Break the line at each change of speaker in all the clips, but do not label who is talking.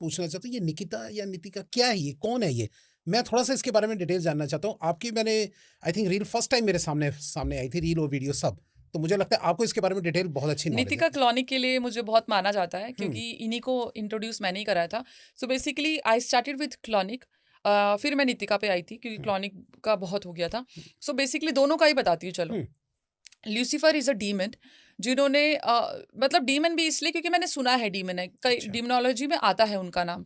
पूछना चाहता हूँ, ये निकिता या नितिका क्या है, ये कौन है ये? मैं थोड़ा-सा इसके बारे में डिटेल जानना चाहता हूँ। आपकी मैंने I think reel first time मेरे सामने सामने आई थी, रील और वीडियो सब। तो मुझे लगता है आपको इसके बारे में डिटेल बहुत अच्छी नॉलेज है।
नितिका क्लॉनिक के लिए मुझे बहुत माना जाता है,
हुँ,
क्योंकि इन्हीं को इंट्रोड्यूस मैंने ही कराया था। So basically I started with clonic, फिर मैं नितिका पे आई थी क्योंकि
हुँ,
क्लॉनिक का बहुत हो गया था। सो बेसिकली दोनों का ही बताती हूँ चलो।
हुँ,
ल्यूसीफर इज अ डीमन, जिन्होंने मतलब डीमन भी इसलिए क्योंकि मैंने सुना है डीमन है, कई
अच्छा।
डीमनोलॉजी में आता है उनका नाम।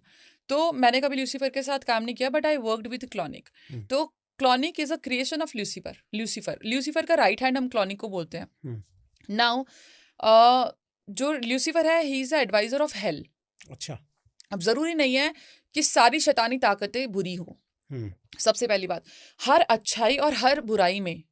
तो मैंने कभी ल्यूसीफर के साथ काम नहीं किया, but I worked with Clauneck.
हुँ,
तो Clauneck is a creation of Lucifer. Lucifer Lucifer का राइट हैंड हम क्लॉनिक को बोलते हैं।
हुँ,
नाउ जो ल्यूसीफर है, he is the advisor of hell.
अच्छा।
अब जरूरी नहीं है कि सारी शैतानी ताकतें बुरी हो।
हुँ,
सबसे पहली बात, हर अच्छाई और हर बुराई में,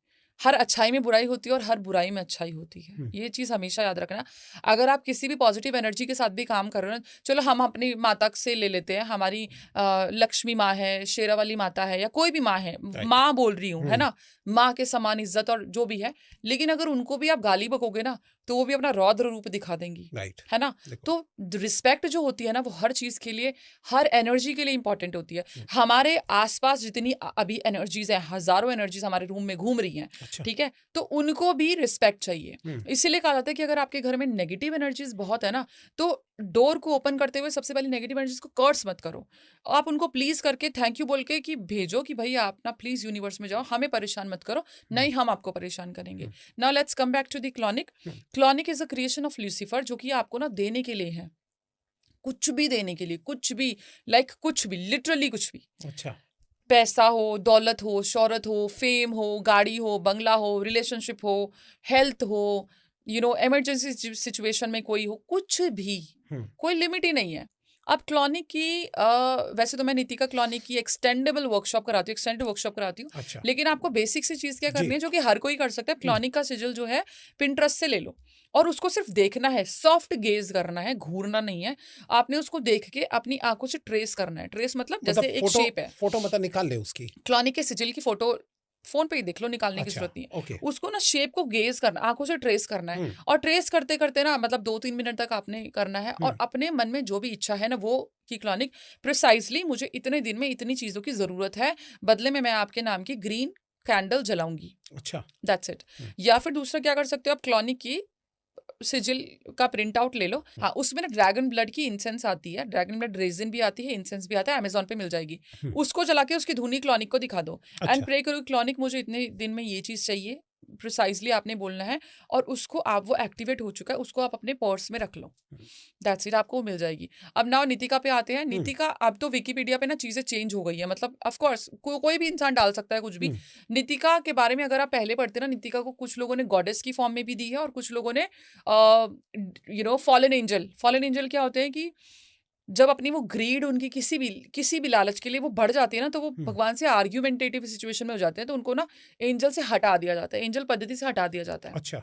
हर अच्छाई में बुराई होती है और हर बुराई में अच्छाई होती है।
हुँ,
ये चीज़ हमेशा याद रखना। अगर आप किसी भी पॉजिटिव एनर्जी के साथ भी काम कर रहे हो, चलो हम अपनी माता से ले लेते हैं, हमारी लक्ष्मी माँ है, शेरावाली माता है, या कोई भी माँ है,
राइट।
माँ बोल रही हूँ, है
हुँ,
ना, माँ के समान इज्जत और जो भी है। लेकिन अगर उनको भी आप गाली बकोगे ना, तो वो भी अपना रौद्र रूप दिखा देंगी,
राइट।
है ना।
बिल्कुल।
तो रिस्पेक्ट जो होती है ना, वो हर चीज़ के लिए, हर एनर्जी के लिए इंपॉर्टेंट होती है।
हुँ,
हमारे आसपास जितनी अभी एनर्जीज हैं, हजारों एनर्जीज हमारे रूम में घूम रही हैं,
अच्छा।
ठीक है, तो उनको भी रिस्पेक्ट चाहिए।
हुँ,
इसीलिए कहा जाता है कि अगर आपके घर में नेगेटिव एनर्जीज बहुत है ना, तो डोर को ओपन करते हुए सबसे पहले नेगेटिव एनर्जीज को कर्स मत करो। आप उनको प्लीज करके, थैंक यू बोल के कि भेजो कि भाई आप ना प्लीज यूनिवर्स में जाओ, हमें परेशान मत करो,
हुँ,
नहीं हम आपको परेशान करेंगे।
हुँ,
now let's come back to the Clauneck.
हुँ,
Clauneck is a creation of Lucifer, जो कि आपको ना देने के लिए है, कुछ भी देने के लिए, कुछ भी, लाइक कुछ भी, लिटरली कुछ भी।
अच्छा।
पैसा हो, दौलत हो, शोहरत हो, फेम हो, गाड़ी हो, बंगला हो, रिलेशनशिप हो, हेल्थ हो, इमरजेंसी सिचुएशन में कोई हो, कुछ भी,
हुँ,
कोई लिमिट ही नहीं है। अब क्लॉनिक की वैसे तो मैं नीतिका क्लॉनिक की एक्सटेंडेबल वर्कशॉप कराती हूँ, एक्सटेंडेड वर्कशॉप कराती हूँ।
अच्छा।
लेकिन आपको बेसिक सी चीज़ क्या
जी।
करनी है, जो कि हर कोई कर सकता है।
हुँ,
क्लॉनिक का सिजल जो है, पिंटरेस्ट से ले लो, और उसको सिर्फ देखना है, सॉफ्ट गेज करना है, घूरना नहीं है। आपने उसको देख के अपनी आंखों से ट्रेस करना है। ट्रेस मतलब
मतलब
जैसे एक
फ़ोटो
शेप है।
फ़ोटो मतलब निकाल ले उसकी।
क्लॉनिक के सिजिल की फोटो फोन पे ही देख लो, निकालने की
अच्छा,
जरूरत नहीं
ओके।
है। उसको ना शेप को गेज करना, आंखों से ट्रेस करना है।
हुँ,
और ट्रेस करते करते ना, मतलब 2-3 मिनट तक आपने करना है,
हुँ,
और अपने मन में जो भी इच्छा है ना, वो की क्लॉनिक प्रिसाइजली, मुझे इतने दिन में इतनी चीजों की जरूरत है, बदले में मैं आपके नाम की ग्रीन कैंडल जलाऊंगी।
अच्छा।
That's it.
हुँ,
या फिर दूसरा क्या कर सकते हो आप, क्लॉनिक की सिजिल का प्रिंट आउट ले लो।
हुँ,
हाँ, उसमें ना ड्रैगन ब्लड की इंसेंस आती है, ड्रैगन ब्लड रेजिन भी आती है, इंसेंस भी आता है, अमेजोन पे मिल जाएगी।
हुँ,
उसको जला के उसकी धुनी क्लॉनिक को दिखा दो, एंड
अच्छा।
प्रे करो, क्लॉनिक मुझे इतने दिन में ये चीज़ चाहिए, प्रिसाइजली आपने बोलना है, और उसको आप, वो एक्टिवेट हो चुका है, उसको आप अपने पर्स में रख लो।
हुँ,
दैट्स इट, आपको वो मिल जाएगी। अब नाउ नीतिका पे आते हैं।
हुँ,
नीतिका, अब तो विकिपीडिया पे ना चीज़ें चेंज हो गई है, मतलब ऑफ कोर्स कोई भी इंसान डाल सकता है कुछ भी।
हुँ,
नीतिका के बारे में अगर आप पहले पढ़ते ना, नीतिका को कुछ लोगों ने गॉडेस की फॉर्म में भी दी है, और कुछ लोगों ने फॉलन एंजल। फॉलन एंजल क्या होते हैं कि जब अपनी वो ग्रीड, उनकी किसी भी लालच के लिए वो बढ़ जाती है ना, तो वो
हुँ,
भगवान से आर्ग्यूमेंटेटिव सिचुएशन में हो जाते हैं, तो उनको ना एंजल से हटा दिया जाता है, एंजल पद्धति से हटा दिया जाता है।
अच्छा।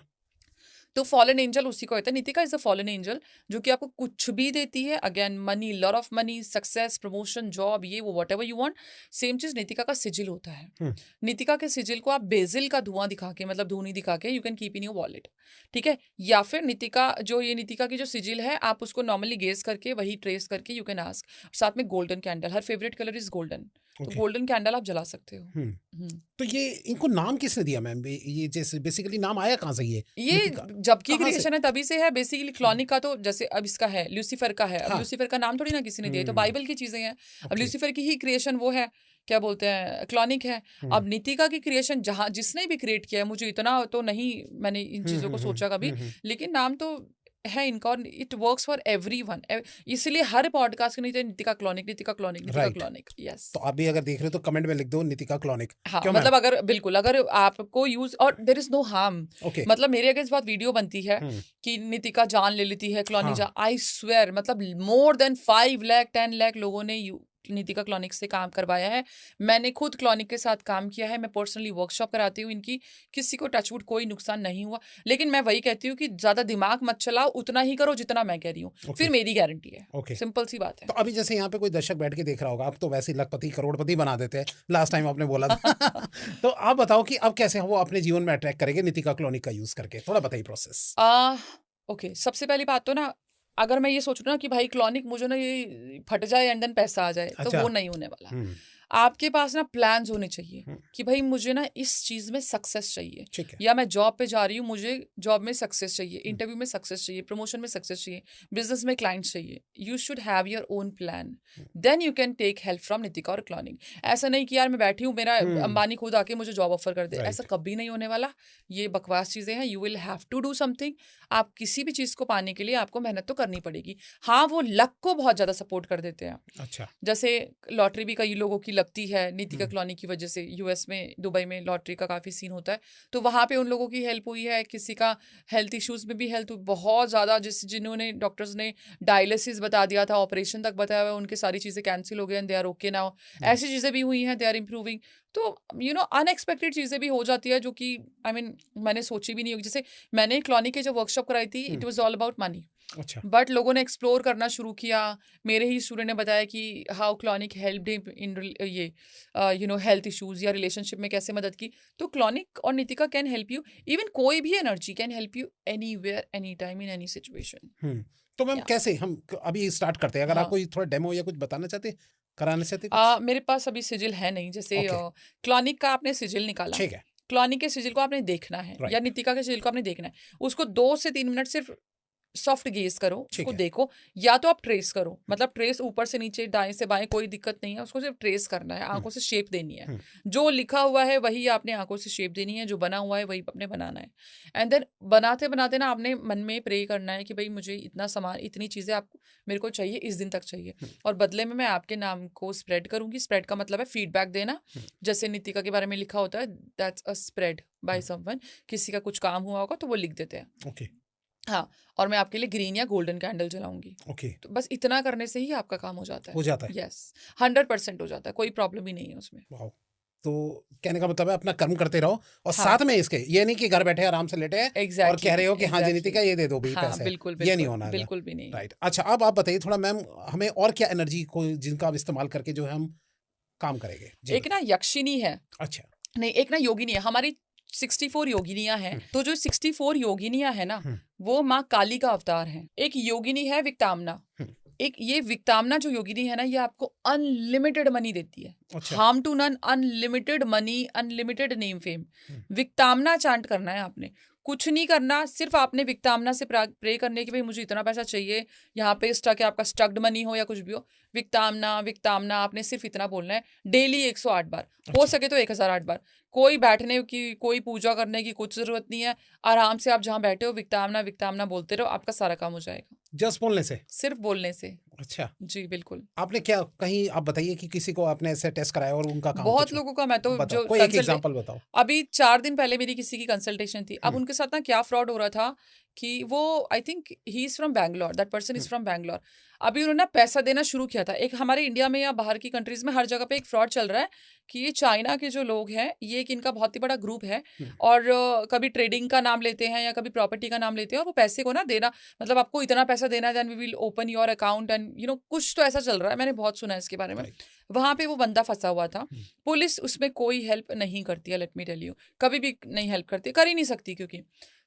तो फॉलन एंजल उसी को कहते हैं। Nitika is a fallen angel, जो कि आपको कुछ भी देती है। Again money, lot of money, success, promotion, job, ये वो, what ever you want. Same चीज नीतिका का सिजिल होता है।
हुँ,
नीतिका के सिजिल को आप बेजिल का धुआं दिखा के, मतलब धूनी दिखा के, you can keep in your wallet, ठीक है। या फिर नीतिका की जो सिजिल है, आप उसको नॉर्मली गेज करके, वही ट्रेस करके यू कैन आस्क। साथ में golden candle, her favourite colour is golden, तो
ओके।
गोल्डन कैंडल आप जला सकते हो।
हुँ,
हम्म।
तो ये इनको नाम किसने दिया मैम? ये जैसे बेसिकली नाम आया कहाँ से ये?
ये
नितिका
जब की
कहाँ से?
क्रिएशन है तभी से है बेसिकली।
हुँ,
क्लॉनिक का तो जैसे अब इसका है, ल्यूसीफर का है। अब
हाँ।
ल्यूसीफर का नाम थोड़ी ना किसी ने दिया, ये तो
हुँ,
बाइबल की चीजें हैं। अब
ओके।
ल्यूसीफर की ही क्रिएशन वो है, क्या बोलते हैं, क्लॉनिक है।
हुँ,
अब नीतिका की क्रिएशन जहाँ जिसने भी क्रिएट किया है, मुझे इतना तो नहीं, मैंने इन
हुँ,
चीजों
हुँ,
को
हुँ,
सोचा कभी,
हुँ, हुँ।
लेकिन नाम तो है इनका, और इट वर्क्स फॉर एवरीवन। इसलिए हर पॉडकास्ट के नीचे Nitika clonic, Nitika clonic, Nitika
right.
Clonic, yes.
तो आप भी अगर देख रहे हो तो कमेंट में लिख दो नितिका क्लॉनिक।
हाँ,
क्यों मैम?
मतलब अगर बिल्कुल, अगर आपको यूज, और there is no harm.
Okay.
मतलब मेरे अगेंस्ट बहुत वीडियो बनती है
हुँ,
कि नितिका जान ले लेती है, क्लॉनिक
हाँ।
जान, आई स्वेयर, मतलब मोर देन 5 लाख 10 लाख लोगों ने नितिका क्लॉनिक से काम करवाया है। मैंने खुद क्लॉनिक के साथ काम किया है, मैं पर्सनली वर्कशॉप कराती हूँ इनकी। किसी को टचवुड कोई नुकसान नहीं हुआ। लेकिन मैं वही कहती हूँ कि ज्यादा दिमाग मत चलाओ, उतना ही करो जितना मैं कह रही हूँ,
ओके,
फिर मेरी गारंटी है।
ओके।
सिंपल सी बात है।
तो अभी जैसे यहाँ पे कोई दर्शक बैठ के देख रहा होगा, आप तो वैसे ही लखपति करोड़पति बना देते हैं, लास्ट टाइम आपने बोला था। तो आप बताओ कि अब कैसे वो अपने जीवन में अट्रैक्ट करेंगे नितिका क्लॉनिक का यूज़ करके? थोड़ा बताइए प्रोसेस।
आ ओके, सबसे पहली बात तो ना, अगर मैं ये सोच रहा हूँ ना कि भाई क्लॉनिक मुझे ना ये फट जाए एंड देन पैसा आ जाए, तो
अच्छा।
वो नहीं होने वाला।
हम्म,
आपके पास ना प्लान्स होने चाहिए
हम्म,
कि भाई मुझे ना इस चीज में सक्सेस चाहिए,
ठीक है।
या मैं जॉब पे जा रही हूँ, मुझे जॉब में सक्सेस चाहिए,
हम्म,
इंटरव्यू में सक्सेस चाहिए, प्रमोशन में सक्सेस चाहिए, बिजनेस में क्लाइंट्स चाहिए। You should have your own plan, then you can take help from Nitika और क्लॉनिक। ऐसा नहीं कि यार मैं बैठी हूँ, मेरा
हम्म,
अंबानी खुद आके मुझे जॉब ऑफर कर दे, ऐसा
राइट।
कभी नहीं होने वाला। ये बकवास चीजें हैं। You will have to do something. आप किसी भी चीज को पाने के लिए आपको मेहनत तो करनी पड़ेगी। हाँ, वो लक को बहुत ज्यादा सपोर्ट कर देते हैं।
अच्छा।
जैसे लॉटरी भी कई लोगों की लगती है नीतिका
हम्म,
कॉलोनी की वजह से। यूएस में, दुबई में लॉटरी का काफी सीन होता है, तो वहां पे उन लोगों की हेल्प हुई है। किसी का हेल्थ इश्यूज में भी हेल्थ बहुत ज्यादा, जिन्होंने डॉक्टर्स ने डायलिसिस बता दिया था, ऑपरेशन तक बताया हुआ, उनकी सारी चीजें कैंसिल हो गई, दे आर ओके नाउ। ऐसी चीजें भी हुई हैं, दे आर इम्प्रूविंग। तो अनएक्सपेक्टेड चीजें भी हो जाती है, जो कि मैंने सोची भी नहीं होगी। जैसे मैंने कॉलोनी की जो वर्कशॉप कराई थी, it was all about money,
अच्छा।
बट लोगों ने एक्सप्लोर करना शुरू किया। मेरे ही स्टूडेंट ने बताया कि how clonic helped him in ये हेल्थ इश्यूज या रिलेशनशिप में कैसे मदद की। तो क्लॉनिक और Nitika can help you. Even कोई भी energy can help you anywhere, any time, in any situation.
तो मैम
या
कैसे हम अभी स्टार्ट करते हैं, अगर आप
हाँ,
कोई थोड़ा डेमो या कुछ बताना चाहते, कराना चाहते कुछ?
मेरे पास अभी सिजिल है नहीं। जैसे
ओके,
क्लॉनिक का आपने सिजिल निकाला,
ठीक है।
क्लॉनिक के सिजिल को आपने देखना है, या
राइट,
नितिका के सिजिल को आपने देखना है। उसको 2 से 3 मिनट सिर्फ सॉफ्ट गेज करो,
ठीक
उसको
है।
देखो। या तो आप ट्रेस करो, मतलब ट्रेस ऊपर से नीचे, दाएं से बाएं, कोई दिक्कत नहीं है। उसको सिर्फ ट्रेस करना है,
हम्म,
आंखों से शेप देनी है।
हम्म,
जो लिखा हुआ है वही आपने आंखों से शेप देनी है, जो बना हुआ है वही आपने बनाना है। एंड देन बनाते बनाते ना आपने मन में प्रे करना है कि भाई मुझे इतना सामान, इतनी चीजें आप मेरे को चाहिए, इस दिन तक चाहिए, और बदले में मैं आपके नाम को स्प्रेड करूंगी। स्प्रेड का मतलब है फीडबैक देना। जैसे नितिका के बारे में लिखा होता है, that's a spread by someone. किसी का कुछ काम हुआ होगा तो वो लिख देते हैं।
ओके,
हाँ, और मैं आपके लिए ग्रीन या गोल्डन कैंडल जलाऊंगी।
ओके,
तो बस इतना करने से ही आपका काम हो जाता है।
हो जाता है।
यस, 100% हो जाता है, कोई प्रॉब्लम ही नहीं है उसमें।
वाओ। तो कहने का मतलब है अपना कर्म करते रहो, और
हाँ,
साथ में इसके ये नहीं कि घर बैठे आराम से लेटे हैं और कह रहे हो कि हाँ जी
एग्जैक्टली।
नितिका ये दे दो भाई
हाँ,
पैसे,
बिल्कुल
ये नहीं
बिल्कुल
होना है।
बिल्कुल भी नहीं।
राइट। अच्छा, अब आप बताइए थोड़ा मैम, हमें और क्या एनर्जी को जिनका आप इस्तेमाल करके जो है हम काम करेंगे जी,
एक ना यक्षिनी है,
अच्छा।
नहीं, एक ना योगिनी है। हमारी 64 योगिनियां हैं। तो जो 64 योगिनियां है ना,
हम्म,
वो माँ काली का अवतार है। एक योगिनी है विक्टामना।
हम्म,
एक ये विक्टामना जो योगिनी है ना, ये आपको अनलिमिटेड मनी देती है।
अच्छा।
Harm to none, unlimited money, unlimited name fame.
हम्म,
विक्टामना चांट करना है आपने, कुछ नहीं करना, सिर्फ आपने विक्टामना से प्रे करने की भाई मुझे इतना पैसा चाहिए। यहाँ पे स्टक है, आपका स्टक्ड मनी हो या कुछ भी हो, विक्टामना विक्टामना आपने सिर्फ इतना बोलना है डेली 108 बार, हो
अच्छा।
सके तो 1008 बार। कोई बैठने की, कोई पूजा करने की कुछ जरूरत नहीं है। आराम से आप जहाँ बैठे हो विक्टामना विक्टामना बोलते रहो, आपका सारा काम हो जाएगा
जस्ट बोलने से?
सिर्फ बोलने से।
अच्छा।
जी बिल्कुल।
आपने क्या कहीं, आप बताइए कि किसी को आपने ऐसे टेस्ट कराया और उनका काम
बहुत
कुछ हो?
लोगों का, मैं तो
बताओ,
जो
कोई एक एग्जांपल बताओ।
अभी 4 दिन पहले मेरी किसी की कंसल्टेशन थी। अब
हम्म,
उनके साथ ना क्या फ्रॉड हो रहा था कि वो, I think he is from Bangalore, that person is
hmm,
from Bangalore. अभी उन्होंने ना पैसा देना शुरू किया था। एक हमारे इंडिया में या बाहर की कंट्रीज में हर जगह पे एक फ्रॉड चल रहा है कि ये चाइना के जो लोग हैं, ये एक इनका बहुत ही बड़ा ग्रुप है,
हम्म,
और कभी ट्रेडिंग का नाम लेते हैं या कभी प्रॉपर्टी का नाम लेते हैं, और वो पैसे को ना देना, मतलब आपको इतना पैसा देना है, then we will open your account, and कुछ तो ऐसा चल रहा है। मैंने बहुत सुना है इसके बारे में।
राइट।
वहां पे वो बंदा फंसा हुआ था।
हम्म,
पुलिस उसमें कोई हेल्प नहीं करती है, लेट मी टेल यू, कभी भी नहीं हेल्प करती, कर ही नहीं सकती, क्योंकि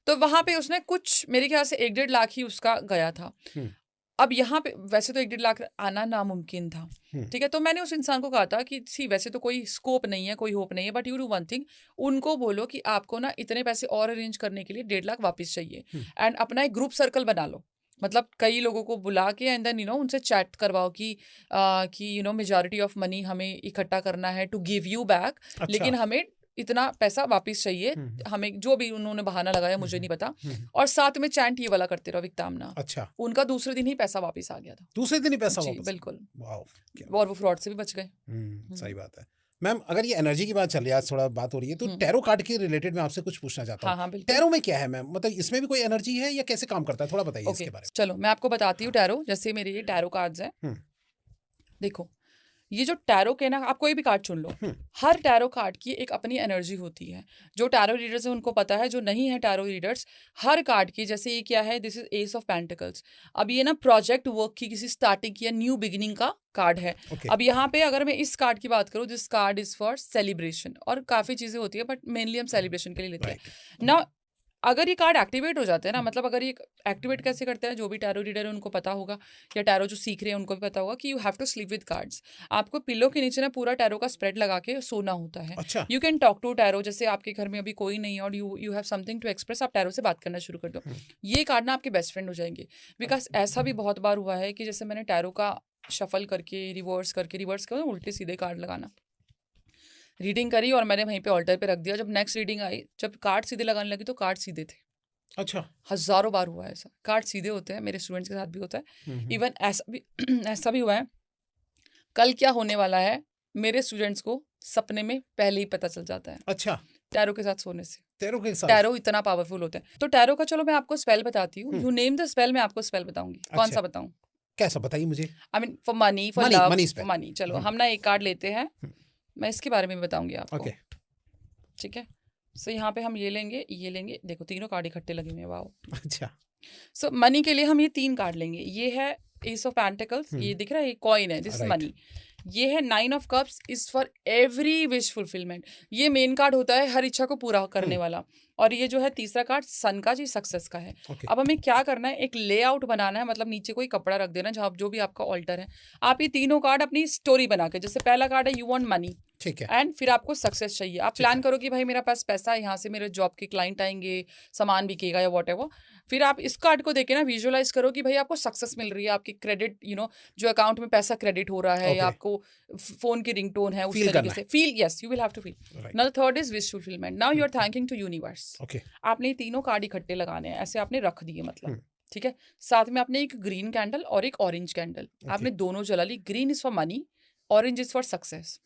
तो वहां पे उसने कुछ, मेरे ख्याल से 1-1.5 लाख ही उसका गया था।
हम्म,
अब यहाँ पे वैसे तो 1-1.5 लाख आना नामुमकिन था,
हम्म,
ठीक है। तो मैंने उस इंसान को कहा था कि सी, वैसे तो कोई स्कोप नहीं है, कोई होप नहीं है, but you do one thing, उनको बोलो कि आपको ना इतने पैसे और अरेंज करने के लिए 1.5 लाख वापस चाहिए,
हम्म,
एंड अपना एक ग्रुप सर्कल बना लो। मतलब कई लोगों को बुला के, एंड देन उनसे चैट करवाओ कि मेजॉरिटी ऑफ मनी हमें इकट्ठा करना है टू गिव यू बैक,
अच्छा।
लेकिन हमें इतना पैसा वापस चाहिए।
हम्म,
हमें जो भी उन्होंने बहाना लगाया मुझे नहीं पता।
हम्म,
और साथ में चैंट ये वाला करते रहो, विक्तामना।
अच्छा।
उनका दूसरे दिन ही पैसा वापस आ गया था।
दूसरे दिन ही पैसा
जी
वापस?
बिल्कुल।
वाओ, क्या
और वो फ्रॉड से भी बच गए।
सही बात है। मैम, अगर ये एनर्जी की बात चल रही है, आज थोड़ा बात हो रही है, तो टैरो कार्ड के रिलेटेड मैं आपसे कुछ पूछना चाहता
हाँ
हूँ।
हाँ बिल्कुल।
टैरो में क्या है मैम, मतलब इसमें भी कोई एनर्जी है या कैसे काम करता है, थोड़ा बताइए
ओके,
इसके बारे
चलो मैं आपको बताती हूँ
हाँ।
टैरो। जैसे मेरे ये टैरो कार्ड्स हैं,
हम्म,
देखो, ये जो टैरो के ना, आप कोई भी कार्ड चुन लो,
हम्म,
हर टैरो कार्ड की एक अपनी एनर्जी होती है। जो टैरो रीडर्स है उनको पता है, जो नहीं है टैरो रीडर्स, हर कार्ड की, जैसे ये क्या है, this is S of pentacles. अब ये ना प्रोजेक्ट वर्क की, किसी स्टार्टिंग की या न्यू बिगिनिंग का कार्ड है।
ओके,
अब यहाँ पे अगर मैं इस कार्ड की बात करूँ, this card is for celebration, और काफी चीजें होती है, बट मेनली हम सेलिब्रेशन के लिए लेते
राइट,
हैं ना। अगर ये कार्ड एक्टिवेट हो जाते हैं ना, मतलब अगर ये एक्टिवेट कैसे करते हैं, जो भी टैरो रीडर है उनको पता होगा, या टैरो जो सीख रहे हैं उनको भी पता होगा कि you have to sleep with cards. आपको पिलो के नीचे ना पूरा टैरो का स्प्रेड लगा के सोना होता है।
अच्छा।
You can talk to tarot. जैसे आपके घर में अभी कोई नहीं है और you have something to express, आप टैरो से बात करना शुरू कर दो। ये कार्ड ना आपके बेस्ट फ्रेंड हो जाएंगे। बिकॉज ऐसा भी बहुत बार हुआ है कि जैसे मैंने टैरो का शफल करके रिवर्स कर उल्टे सीधे कार्ड लगाना, रीडिंग करी और मैंने वहीं पे ऑल्टर पे रख दिया। जब नेक्स्ट रीडिंग आई, जब कार्ड सीधे लगाने लगी तो कार्ड सीधे थे।
अच्छा।
हजारों बार हुआ है ऐसा, कार्ड सीधे होते हैं, मेरे स्टूडेंट्स के साथ भी होता है। इवन ऐसा भी हुआ है, कल क्या होने वाला है मेरे स्टूडेंट्स को सपने में पहले ही पता चल जाता है।
अच्छा।
टैरो के साथ सोने से।
टैरो के साथ?
टैरो इतना पावरफुल होता है। तो टैरो का चलो मैं आपको स्पेल बताती हूँ। यू नेम द स्पेल, मैं आपको स्पेल बताऊंगी। कौन सा बताऊं?
कैसा बताइए मुझे।
I mean for money, for love, for money. चलो हम ना एक कार्ड लेते हैं, मैं इसके बारे में बताऊंगी आपको। ठीक है। सो यहाँ पे हम ये लेंगे। देखो तीनों कार्ड इकट्ठे लगे हुए हैं। वाओ।
अच्छा।
सो मनी के लिए हम ये 3 कार्ड लेंगे। ये है एस ऑफ पेंटिकल्स, ये दिख रहा है, ये कॉइन है, दिस इज मनी। ये है 9 of cups, is for every wish fulfilment. ये मेन कार्ड होता है हर इच्छा को पूरा करने वाला। और ये जो है तीसरा कार्ड सन का, जी सक्सेस का है। अब हमें क्या करना है, एक लेआउट बनाना है, मतलब नीचे कोई कपड़ा रख देना जहाँ जो भी आपका ऑल्टर है। आप ये तीनों कार्ड अपनी स्टोरी बना के, जैसे पहला कार्ड है यू वांट मनी,
ठीक है,
एंड फिर आपको सक्सेस चाहिए। आप प्लान करो कि भाई मेरा पास पैसा है, यहाँ से मेरे जॉब के क्लाइंट आएंगे, सामान बिकेगा या वॉट। फिर आप इस कार्ड को देखे ना विजुअलाइज करो कि भाई आपको सक्सेस मिल रही है, आपकी क्रेडिट जो अकाउंट में पैसा क्रेडिट हो रहा है, या आपको फोन की रिंगटोन है, उस तरीके से feel. Yes, you will have to feel. Now the third is wish fulfilment. Now you are thanking to universe. आपने तीनों कार्ड इकट्ठे लगाने हैं, ऐसे आपने रख दिए, मतलब ठीक है। साथ में आपने एक ग्रीन कैंडल और एक ऑरेंज कैंडल आपने दोनों जला ली। Green is for money, orange is for success.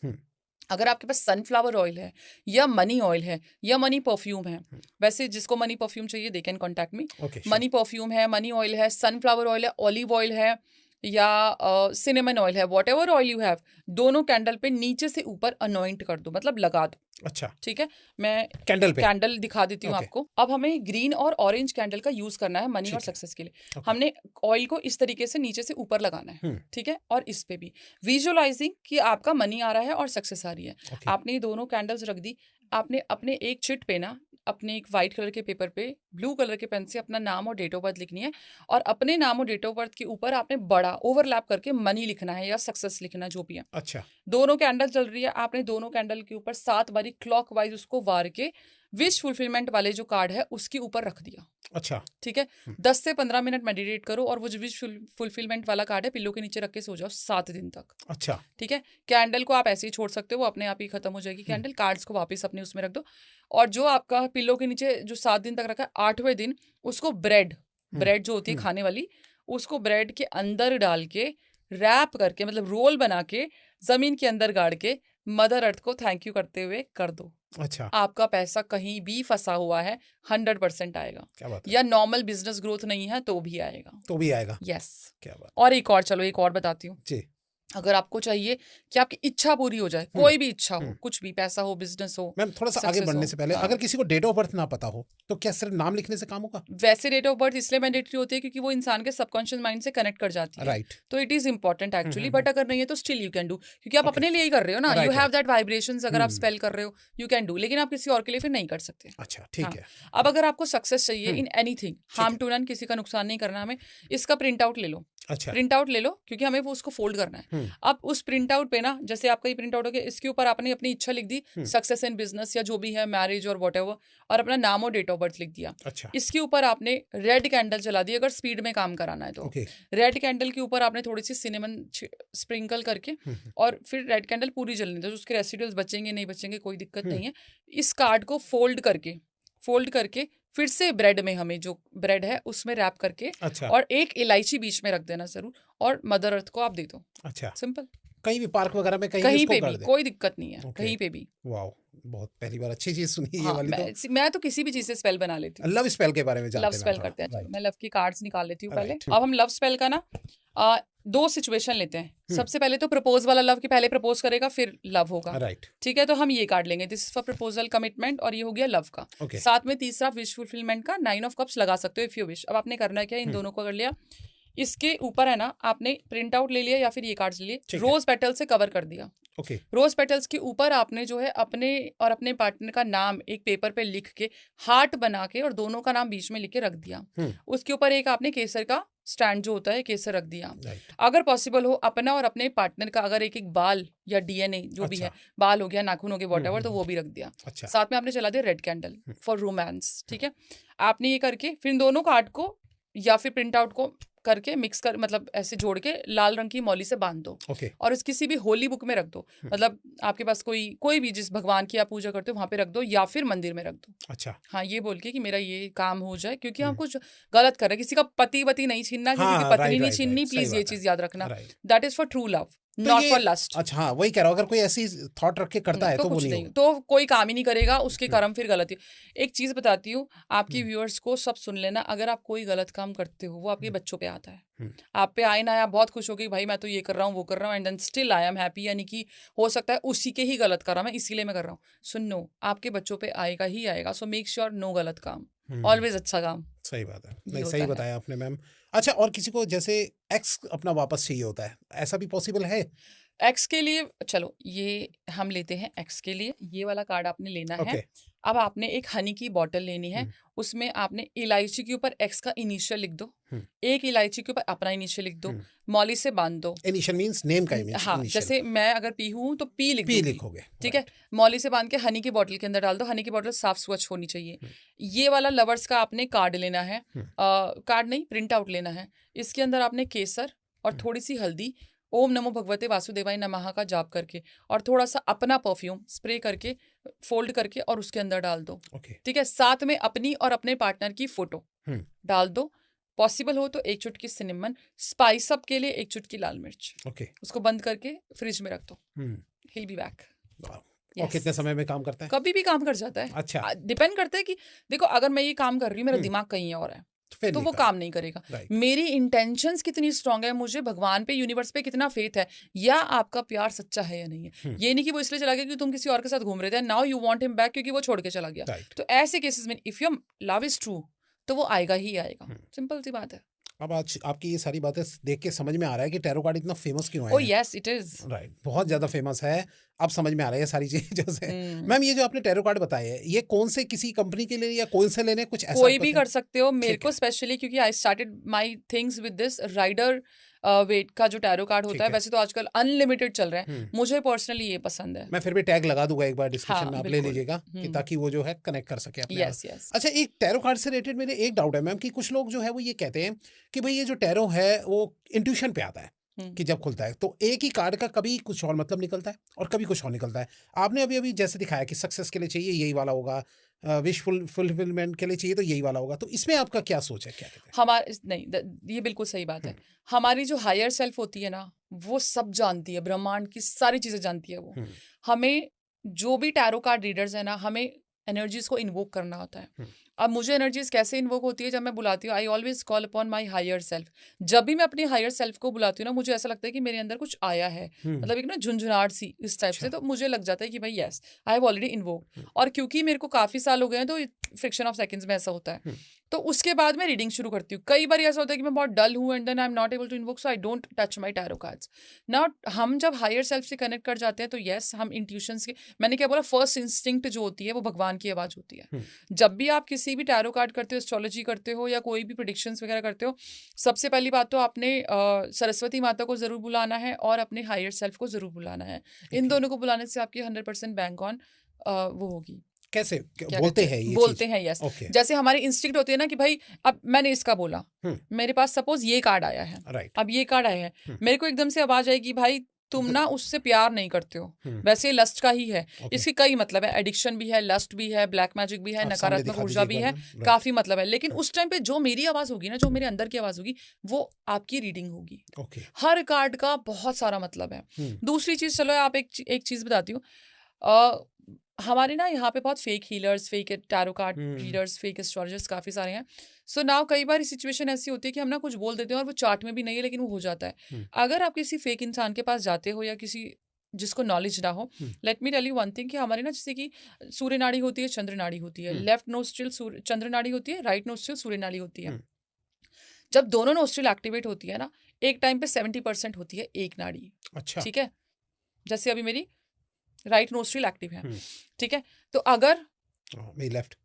अगर आपके पास सनफ्लावर ऑयल है या मनी ऑयल है या मनी परफ्यूम है, वैसे जिसको मनी परफ्यूम चाहिए they can contact me. Money perfume है, मनी ऑयल है, सनफ्लावर ऑयल है, ऑलिव ऑयल है, या सिनेमन ऑयल है, what ever oil you have, दोनों कैंडल पे नीचे से ऊपर अनॉइंट कर दो, मतलब लगा दो।
अच्छा,
ठीक है। मैं कैंडल दिखा देती हूँ आपको। अब हमें ग्रीन और ऑरेंज कैंडल का यूज करना है मनी और सक्सेस के लिए। हमने ऑयल को इस तरीके से नीचे से ऊपर लगाना है, ठीक है। और इस पे भी विजुअलाइजिंग कि आपका मनी आ रहा है और सक्सेस आ रही है। आपने ये दोनों कैंडल्स रख दी। आपने अपने एक चिट पे ना, अपने एक वाइट कलर के पेपर पे ब्लू कलर के पेन से अपना नाम और डेट ऑफ बर्थ लिखनी है, और अपने नाम और डेट ऑफ बर्थ के ऊपर आपने बड़ा ओवरलैप करके मनी लिखना है या सक्सेस लिखना, जो भी है।
अच्छा।
दोनों कैंडल चल रही है, आपने दोनों कैंडल के ऊपर 7 बारी क्लॉकवाइज उसको वार के विश फुलफिलमेंट वाले जो कार्ड है उसके ऊपर रख दिया।
अच्छा,
ठीक है। 10 से 15 मिनट मेडिटेट करो, और वो जो विश फुलफिलमेंट वाला कार्ड है पिल्लो के नीचे रख के सो जाओ 7 दिन तक।
अच्छा,
ठीक है। कैंडल को आप ऐसे ही छोड़ सकते हो, वो अपने आप ही खत्म हो जाएगी कैंडल। कार्ड्स को वापस अपने उसमें रख दो, और जो आपका पिल्लो के नीचे जो 7 दिन तक रखा है, 8वें दिन उसको ब्रेड जो होती है खाने वाली, उसको ब्रेड के अंदर डाल के रैप करके, मतलब रोल बना के जमीन के अंदर गाड़ के मदर अर्थ को थैंक यू करते हुए कर दो।
अच्छा।
आपका पैसा कहीं भी फंसा हुआ है 100% आएगा।
क्या बात है।
या नॉर्मल बिजनेस ग्रोथ नहीं है तो भी आएगा। यस।
क्या बात।
और एक और, चलो एक और बताती हूँ
जी।
अगर आपको चाहिए कि आपकी इच्छा पूरी हो जाए, कोई भी इच्छा हो, कुछ भी, पैसा हो, बिजनेस हो।
मैम थोड़ा सा आगे बढ़ने से पहले, अगर किसी को डेट ऑफ बर्थ ना पता हो तो क्या सिर्फ नाम लिखने से काम होगा?
वैसे डेट ऑफ बर्थ इसलिए मैंडेटरी होती है क्योंकि वो इंसान के सबकॉन्शियस माइंड से कनेक्ट कर जाती है,
राइट।
तो it is important actually. But अगर नहीं है तो स्टिल यू कैन डू, क्योंकि आप अपने लिए ही कर रहे हो ना, यू हैव दैट वाइब्रेशंस। अगर आप स्पेल कर रहे हो यू कैन डू, लेकिन आप किसी और के लिए फिर नहीं कर सकते।
अच्छा, ठीक है।
अब अगर आपको सक्सेस चाहिए in anything, harm to none, किसी का नुकसान नहीं करना हमें, इसका प्रिंट आउट ले लो।
अच्छा।
प्रिंट आउट ले लो, क्योंकि हमें वो उसको फोल्ड करना है। अब उस प्रिंट आउट पे ना, जैसे आपका ये प्रिंट आउट हो गया, इसके ऊपर आपने अपनी इच्छा लिख दी, सक्सेस इन बिजनेस या जो भी है, मैरिज और व्हाटएवर, और अपना नाम और डेट ऑफ बर्थ लिख दिया।
अच्छा।
इसके ऊपर आपने रेड कैंडल जला दी, अगर स्पीड में काम कराना है तो। रेड कैंडल के ऊपर आपने थोड़ी सी सिनेमन स्प्रिंकल करके, और फिर रेड कैंडल पूरी जलनी दो। उसके रेसिडुअल्स बचेंगे नहीं बचेंगे कोई दिक्कत नहीं है। इस कार्ड को फोल्ड करके फिर से ब्रेड में, हमें जो ब्रेड है उसमें रैप करके,
अच्छा।
और एक इलायची बीच में रख देना जरूर, और मदर अर्थ को आप दे दो।
अच्छा,
सिंपल।
कहीं भी पार्क वगैरह में कहीं
पे भी कोई दिक्कत नहीं है, कहीं पे भी।
वाओ, बहुत पहली बार अच्छी चीज सुनी ये वाली।
मैं तो किसी भी चीज से स्पेल बना लेती हूँ।
लव स्पेल के बारे में जानते हैं।
लव स्पेल करते हैं, मैं लव की कार्ड्स निकाल लेती हूँ पहले। अब हम लव स्पेल का ना 2 सिचुएशन लेते हैं। सबसे पहले तो प्रपोज वाला लव, कि पहले प्रपोज करेगा फिर लव होगा,
राइट।
ठीक है। तो हम ये कार्ड लेंगे, this is for proposal, commitment, और ये हो गया लव का। साथ में तीसरा विश फुलफिलमेंट का 9 ऑफ कप्स लगा सकते हो इफ यू विश। अब आपने करना क्या, इन दोनों को कर लिया, इसके ऊपर है ना, आपने प्रिंट आउट ले लिया या फिर ये कार्ड्स ले लिए,
ठीक है।
रोज पेटल से कवर कर दिया।
ओके
रोज पेटल्स के ऊपर आपने जो है अपने और अपने पार्टनर का नाम एक पेपर पे लिख के हार्ट बना के और दोनों का नाम बीच में लिख के रख दिया। उसके ऊपर एक आपने केसर का स्टैंड जो होता है केसर रख दिया।
राइट
अगर पॉसिबल हो अपना और अपने पार्टनर का अगर एक एक बाल या डीएनए जो भी है, बाल हो गया, नाखून हो गया, वॉटएवर, तो वो भी रख दिया।
अच्छा
साथ में आपने चला दिया रेड कैंडल फॉर रोमांस। ठीक है, आपने ये करके फिर इन दोनों कार्ड को या फिर प्रिंट आउट को करके मिक्स कर, मतलब ऐसे जोड़ के लाल रंग की मौली से बांध दो।
ओके
और इस किसी भी होली बुक में रख दो, मतलब आपके पास कोई भी जिस भगवान की आप पूजा करते हो वहां पे रख दो या फिर मंदिर में रख दो।
अच्छा
हाँ, ये बोल के कि मेरा ये काम हो जाए, क्योंकि हम कुछ गलत कर रहे हैं। किसी का पति नहीं छीनना, किसी
हाँ,
की पत्नी
राइट,
नहीं
राइट,
छीननी,
राइट, सही
प्लीज ये
बात है।
चीज याद रखना।
Right
that is for true love,
तो
नॉट
ये
फॉर लस्ट।
अच्छा हाँ वही कह रहा हूँ, अगर कोई ऐसी थॉट रख के करता है
तो
तो वो
कुछ
नहीं
नहीं,
होगा।
तो कोई काम ही नहीं करेगा, उसके कर्म फिर गलत ही। एक चीज बताती हूँ आपकी व्यूअर्स को, सब सुन लेना, अगर आप कोई गलत काम करते हो वो आपके बच्चों पे आता है। आप पे आए ना, आप बहुत खुश हो गई भाई मैं तो ये कर रहा हूँ वो कर रहा हूँ, and then still I am happy, यानी कि हो सकता है उसी के ही गलत कर रहा हूँ मैं, इसीलिए मैं कर रहा हूँ। सुनो, आपके बच्चों पे आएगा ही आएगा, सो मेक श्योर नो गलत काम, ऑलवेज अच्छा काम।
सही बात है,
ये
नहीं
होता
सही
है।
बताया आपने मैम। अच्छा, और किसी को जैसे एक्स अपना वापस चाहिए होता है, ऐसा भी पॉसिबल है?
एक्स के लिए चलो ये हम लेते हैं। एक्स के लिए ये वाला कार्ड आपने लेना है।
ओके
अब आपने एक हनी की बॉटल लेनी है, उसमें आपने इलायची के ऊपर एक्स का इनिशियल लिख दो, एक इलायची के ऊपर अपना इनिशियल लिख दो, मौली से बांध दो।
इनिशियल मींस नेम का
हाँ, जैसे मैं अगर पी हूँ तो पी लिख
पी
दूंगी,
लिखोगे,
ठीक है। मौली से बांध के हनी की बॉटल के अंदर डाल दो। हनी की बॉटल साफ स्वच्छ होनी चाहिए। ये वाला लवर्स का आपने कार्ड लेना है, कार्ड नहीं प्रिंट आउट लेना है। इसके अंदर आपने केसर और थोड़ी सी हल्दी, ओम नमो भगवते वासुदेवाय नमः का जाप करके और थोड़ा सा अपना परफ्यूम स्प्रे करके फोल्ड करके और उसके अंदर डाल दो।
ओके
ठीक है, साथ में अपनी और अपने पार्टनर की फोटो डाल दो। पॉसिबल हो तो एक चुटकी सिनेमन, स्पाइस अप के लिए एक चुटकी लाल मिर्च,
ओके
उसको बंद करके फ्रिज में रख दो। He'll be back.
और कितने समय में काम करता है?
कभी भी काम कर जाता है।
अच्छा,
डिपेंड करता है कि देखो, अगर मैं ये काम कर रही हूँ मेरा दिमाग कहीं और है
फिर
तो
नहीं
वो
काम।
काम नहीं करेगा।
राइट
मेरी इंटेंशंस कितनी स्ट्रांग है, मुझे भगवान पे यूनिवर्स पे कितना फेथ है, या आपका प्यार सच्चा है या नहीं है। ये नहीं कि वो इसलिए चला गया कि तुम किसी और के साथ घूम रहे थे, now you want him back क्योंकि वो छोड़ के चला गया।
राइट।
तो ऐसे केसेस में if your love is true तो वो आएगा ही आएगा। सिंपल सी बात है।
अब आज आपकी ये सारी बातें देख के समझ में आ रहा है कि टैरो कार्ड इतना फेमस क्यों है।
Oh yes it is.
Right, बहुत ज्यादा फेमस है। अब समझ में आ रहा है सारी चीजें से। मैम, ये जो आपने टैरो कार्ड बताए हैं, ये कौन से किसी कंपनी के लिए या कौन से लेने, कुछ ऐसा
कोई भी
पता है?
कर सकते हो। मेरे
ठीक
को
है।
स्पेशली क्योंकि I started my things with this rider Waite का जो टैरो कार्ड
ठीक
होता है,
है।
वैसे तो आजकल अनलिमिटेड चल रहा है, मुझे पर्सनली ये पसंद है।
मैं फिर भी टैग लगा दूंगा एक बार डिस्क्रिप्शन
हाँ,
में, आप ले
बिल्कुल।
लीजिएगा कि ताकि वो जो है कनेक्ट कर सके अपने
यस
आप।
यस।
अच्छा, एक टैरो कार्ड से रिलेटेड मेरे एक डाउट है मैम, कि कुछ लोग जो है वो ये कहते हैं कि भाई ये जो टैरो है वो इंट्यूशन पे आता है कि जब खुलता है तो एक ही कार्ड का कभी कुछ और मतलब निकलता है और कभी कुछ और निकलता है। आपने अभी अभी जैसे दिखाया कि सक्सेस के लिए चाहिए यही वाला होगा, विश फुलफिलमेंट के लिए चाहिए तो यही वाला होगा, तो इसमें आपका क्या सोच है, क्या कहते हैं?
हमारे नहीं, ये बिल्कुल सही बात है। हमारी जो हायर सेल्फ होती है ना, वो सब जानती है, ब्रह्मांड की सारी चीजें जानती है वो। हमें जो भी टैरो कार्ड रीडर्स है ना, हमें एनर्जीज को इन्वोक करना होता है। अब मुझे एनर्जीज कैसे इन्वोक होती है, जब मैं बुलाती हूँ, I always call upon my higher self. जब भी मैं अपनी हायर सेल्फ को बुलाती हूँ ना, मुझे ऐसा लगता है कि मेरे अंदर कुछ आया है, मतलब एक ना झुंझुनाहट सी इस टाइप से, तो मुझे लग जाता है कि भाई yes I have already invoke. और क्योंकि मेरे को काफी साल हो गए हैं तो फ्रिक्शन ऑफ सेकंड्स में ऐसा होता है। तो उसके बाद मैं रीडिंग शुरू करती हूँ। कई बार ऐसा होता है कि मैं बहुत डल हूँ and then I am not able to invoke, so I don't touch my tarot cards. Now हम जब हायर सेल्फ से कनेक्ट कर जाते हैं तो यस, हम इंट्यूशंस के, मैंने क्या बोला, फर्स्ट इंस्टिंक्ट जो होती है वो भगवान की आवाज होती है। जब भी आप किसी भी टैरो कार्ड करते हो, एस्ट्रोलॉजी करते हो या कोई भी प्रेडिक्शंस वगैरह करते हो, सबसे पहली बात तो आपने सरस्वती माता को जरूर बुलाना है और अपने हायर सेल्फ को जरूर बुलाना है। इन दोनों को बुलाने से आपकी 100% बैंक ऑन वो होगी।
कैसे बोलते हैं ये
बोलते
चीज?
हैं यस।
Okay.
जैसे हमारी इंस्टिंक्ट होती है ना कि भाई अब मैंने इसका बोला, मेरे पास सपोज ये कार्ड आया है,
राइट,
अब ये कार्ड आया है, मेरे को एकदम से आवाज आएगी भाई तुम ना उससे प्यार नहीं करते हो, वैसे लस्ट का ही है। इसके कई मतलब है, एडिक्शन भी है, लस्ट भी है, ब्लैक मैजिक भी है, नकारात्मक ऊर्जा भी है, काफी मतलब है। लेकिन उस टाइम पे जो मेरी आवाज होगी ना, जो मेरे अंदर की आवाज होगी, वो आपकी रीडिंग होगी। हर कार्ड का बहुत सारा मतलब है। दूसरी चीज, चलो आप एक चीज बताती हूँ, हमारे ना यहाँ पे बहुत fake healers, fake tarot card readers, fake astrologers काफी सारे हैं। सो नाउ कई बार सिचुएशन ऐसी होती है कि हम ना कुछ बोल देते हैं और वो चार्ट में भी नहीं है लेकिन वो हो जाता है। अगर आप किसी फेक इंसान के पास जाते हो या किसी जिसको नॉलेज ना हो, let me tell you one thing कि हमारे ना जैसे कि सूर्य नाड़ी होती है, चंद्र नाड़ी होती है, लेफ्ट नोस्ट्रिल चंद्र नाड़ी होती है, राइट नोस्ट्रिल सूर्य नाड़ी होती है। जब दोनों नोस्ट्रिल एक्टिवेट होती है ना, एक टाइम पे 70% होती है एक नाड़ी।
अच्छा।
ठीक है, जैसे अभी मेरी राइट नोस्ट्रिल एक्टिव है,
हम्म।
ठीक है, तो अगर
मेरी लेफ्ट।